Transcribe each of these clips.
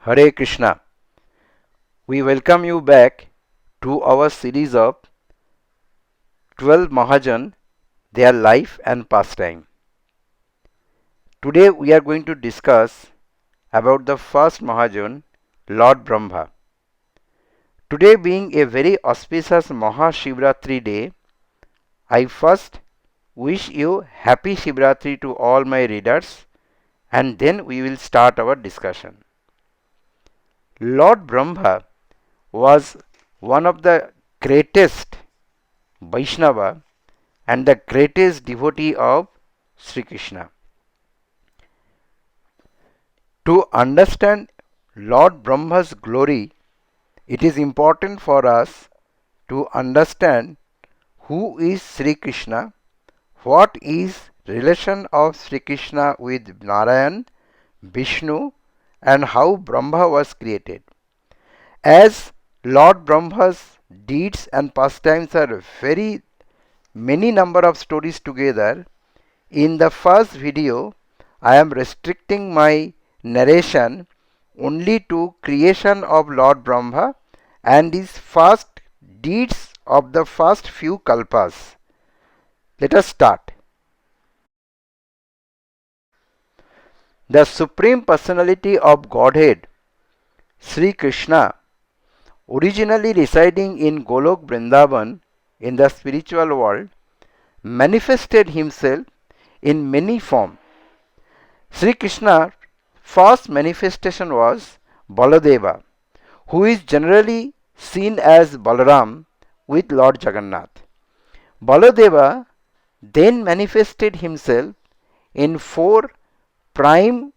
Hare Krishna. We welcome you back to our series of 12 Mahajan, their life and pastime. Today we are going to discuss about the first Mahajan, Lord Brahma. Today being a very auspicious Mahashivratri day, I first wish you happy Shivratri to all my readers, and then we will start our discussion. Lord Brahma was one of the greatest Vaishnava and the greatest devotee of Sri Krishna. To understand Lord Brahma's glory, it is important for us to understand who is Sri Krishna, what is relation of Sri Krishna with Narayan, Vishnu, and how Brahma was created. As Lord Brahma's deeds and pastimes are very many number of stories together, in the first video I am restricting my narration only to creation of Lord Brahma and his first deeds of the first few kalpas. Let us start. The Supreme Personality of Godhead, Sri Krishna, originally residing in Golok Vrindavan in the spiritual world, manifested himself in many forms. Sri Krishna's first manifestation was Baladeva, who is generally seen as Balaram with Lord Jagannath. Baladeva then manifested himself in four prime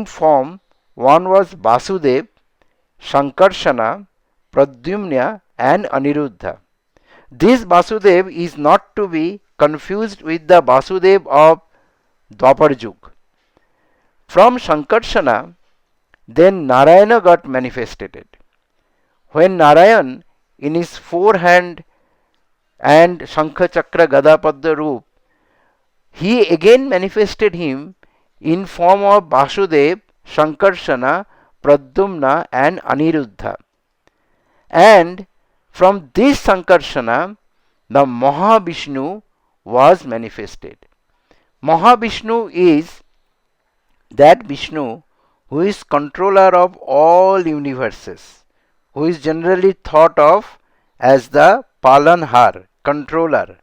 form. One was Vasudev, Shankarshana, Pradyumna and Aniruddha. This Vasudev is not to be confused with the Vasudev of Dwapar Yug. From Shankarshana, then Narayana got manifested. When Narayan in his forehand and Shankha Chakra Gadapadda Roop, he again manifested him in form of Vasudev, Shankarshana, Pradyumna and Aniruddha. And from this Sankarshana, the Mahavishnu was manifested. Mahavishnu is that Vishnu who is controller of all universes, who is generally thought of as the Palanhar, controller.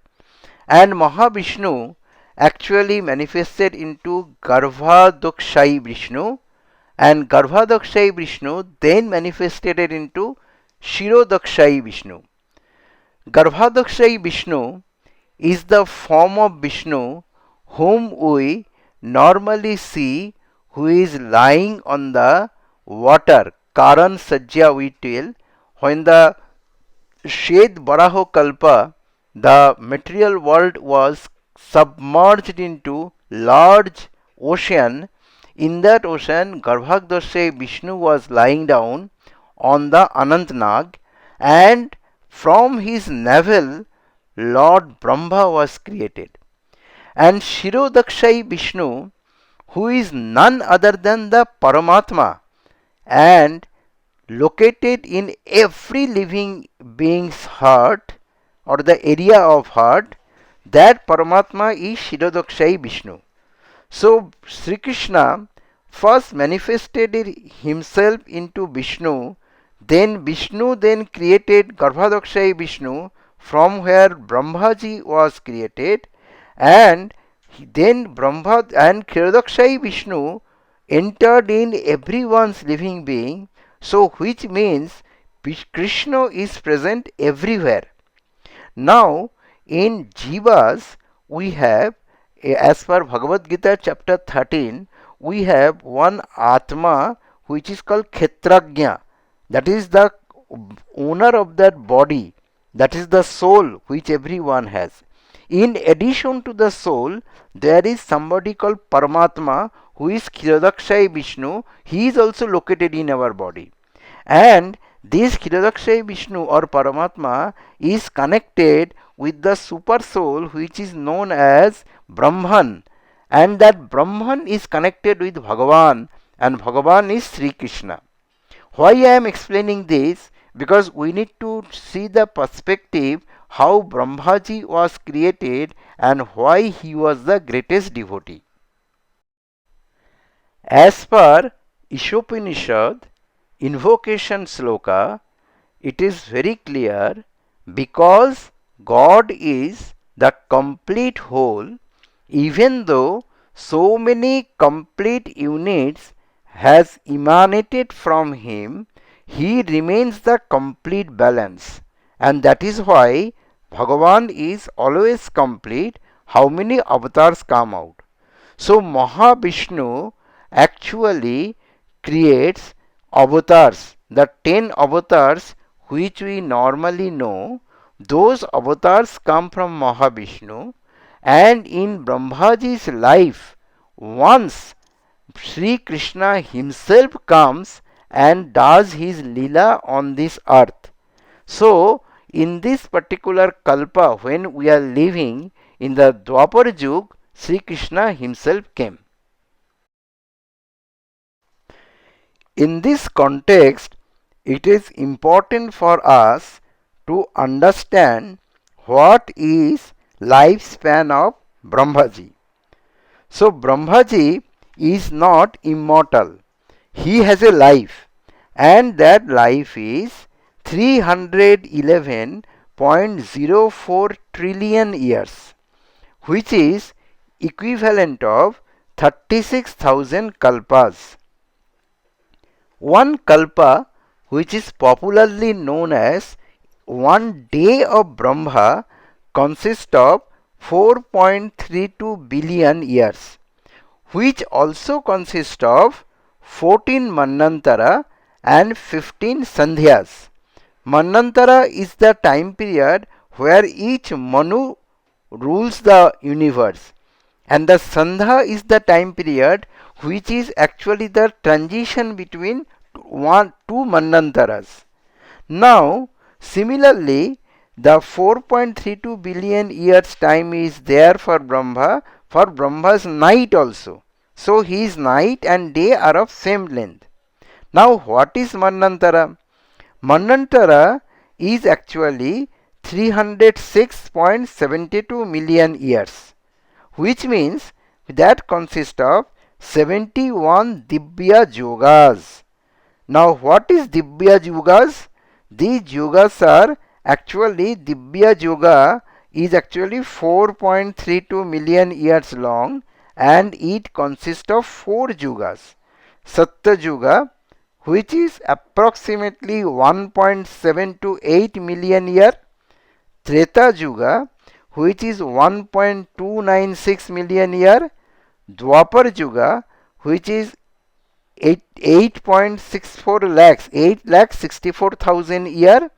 And Mahavishnu actually manifested into Garbhadokshayi Vishnu, and Garbhadokshayi Vishnu then manifested into Shirodakshayi Vishnu. Garbhadokshayi Vishnu is the form of Vishnu whom we normally see, who is lying on the water, Karan Sajja we tell, when the Shed Baraho Kalpa, the material world was submerged into large ocean. In that ocean, Garbhadokshayi Vishnu was lying down on the Anantnag, and from his navel Lord Brahma was created. And Shirodakshayi Vishnu, who is none other than the Paramatma and located in every living being's heart or the area of heart, that Paramatma is Shirodakshayi Vishnu. So Sri Krishna first manifested himself into Vishnu, then Vishnu then created Garbhadokshayi Vishnu, from where Brahmaji was created, and then Brahma and Kshirodakshayi Vishnu entered in everyone's living being, so which means Krishna is present everywhere. Now in Jivas we have, as per Bhagavad Gita chapter 13, we have one Atma which is called Kshetrajna, that is the owner of that body, that is the soul which everyone has. In addition to the soul, there is somebody called Paramatma who is Kshirodakshayi Vishnu. He is also located in our body. And this Kshirodakshayi Vishnu or Paramatma is connected with the super soul which is known as Brahman, and that Brahman is connected with Bhagavan, and Bhagavan is Sri Krishna. Why I am explaining this? Because we need to see the perspective how Brahmaji was created and why he was the greatest devotee. As per Ishopanishad invocation sloka, it is very clear, because God is the complete whole, even though so many complete units has emanated from him, he remains the complete balance, and that is why Bhagavan is always complete. How many avatars come out? So Mahavishnu actually creates avatars. The 10 avatars which we normally know, those avatars come from Mahavishnu, and in Brahmaji's life, once Sri Krishna himself comes and does his lila on this earth. So, in this particular kalpa, when we are living in the Dwapar Yug, Sri Krishna himself came. In this context, it is important for us to understand what is lifespan of Brahmaji. So Brahmaji is not immortal. He has a life, and that life is 311.04 trillion years, which is equivalent of 36,000 kalpas. One kalpa, which is popularly known as one day of Brahma, consists of 4.32 billion years, which also consists of 14 Manvantara and 15 Sandhyas. Manvantara is the time period where each Manu rules the universe, and the Sandha is the time period which is actually the transition between two Manvantaras. Now, similarly, the 4.32 billion years time is there for Brahma, for Brahma's night also. So his night and day are of same length. Now what is Manvantara? Manvantara is actually 306.72 million years, which means that consists of 71 Dibya Yogas. Now what is Dibya Yogas? These yogas are actually, Dibya Yoga is actually 4.32 million years long, and it consists of 4 yugas. Satya Yuga, which is approximately 1.728 million year. Treta Yuga, which is 1.296 million year. Dwapar Yuga, which is 8.64 lakhs, 8,64,000 year,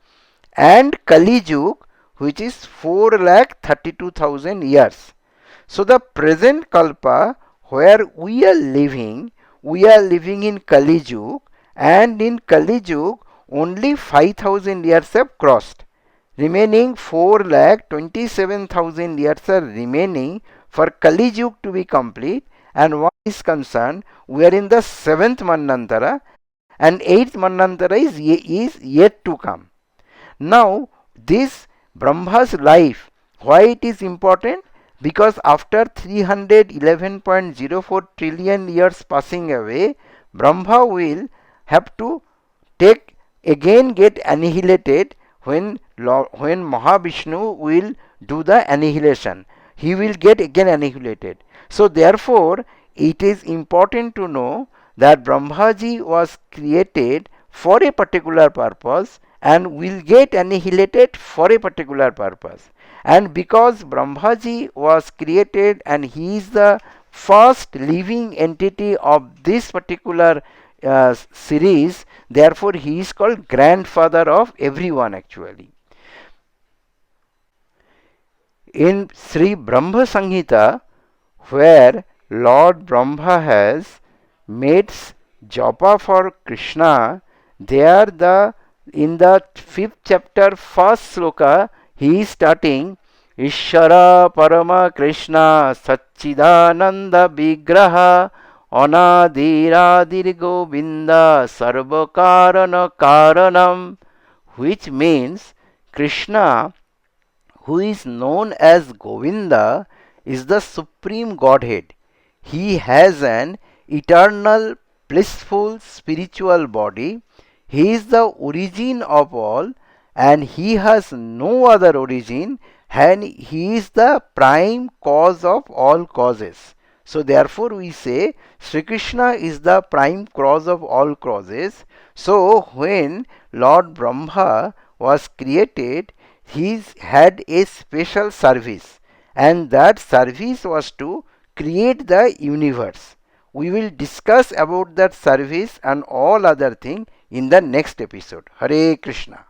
and Kali Yug, which is 4,32,000 years. So the present kalpa where we are living in Kali Yug, and in Kali Yug only 5,000 years have crossed. Remaining 4,27,000 years are remaining for Kali Yug to be complete, and what is concerned, we are in the 7th Manvantara, and 8th Manvantara is yet to come. Now, this Brahma's life, why it is important? Because after 311.04 trillion years passing away, Brahma will have to get annihilated when Mahavishnu will do the annihilation. He will get again annihilated. So therefore, it is important to know that Brahmaji was created for a particular purpose and will get annihilated for a particular purpose. And because Brahmaji was created and he is the first living entity of this particular series, therefore he is called grandfather of everyone actually. In Sri Brahma Samhita, where Lord Brahma has made japa for Krishna, there in the 5th chapter, 1st sloka, he is starting Ishara Parama Krishna Satchidananda Vigraha Anadiradir Govinda Sarvakarana Karanam, which means Krishna, who is known as Govinda, is the supreme Godhead. He has an eternal, blissful spiritual body. He is the origin of all, and he has no other origin, and he is the prime cause of all causes. So therefore we say Sri Krishna is the prime cause of all causes. So when Lord Brahma was created, he had a special service, and that service was to create the universe. We will discuss about that service and all other thing in the next episode. Hare Krishna.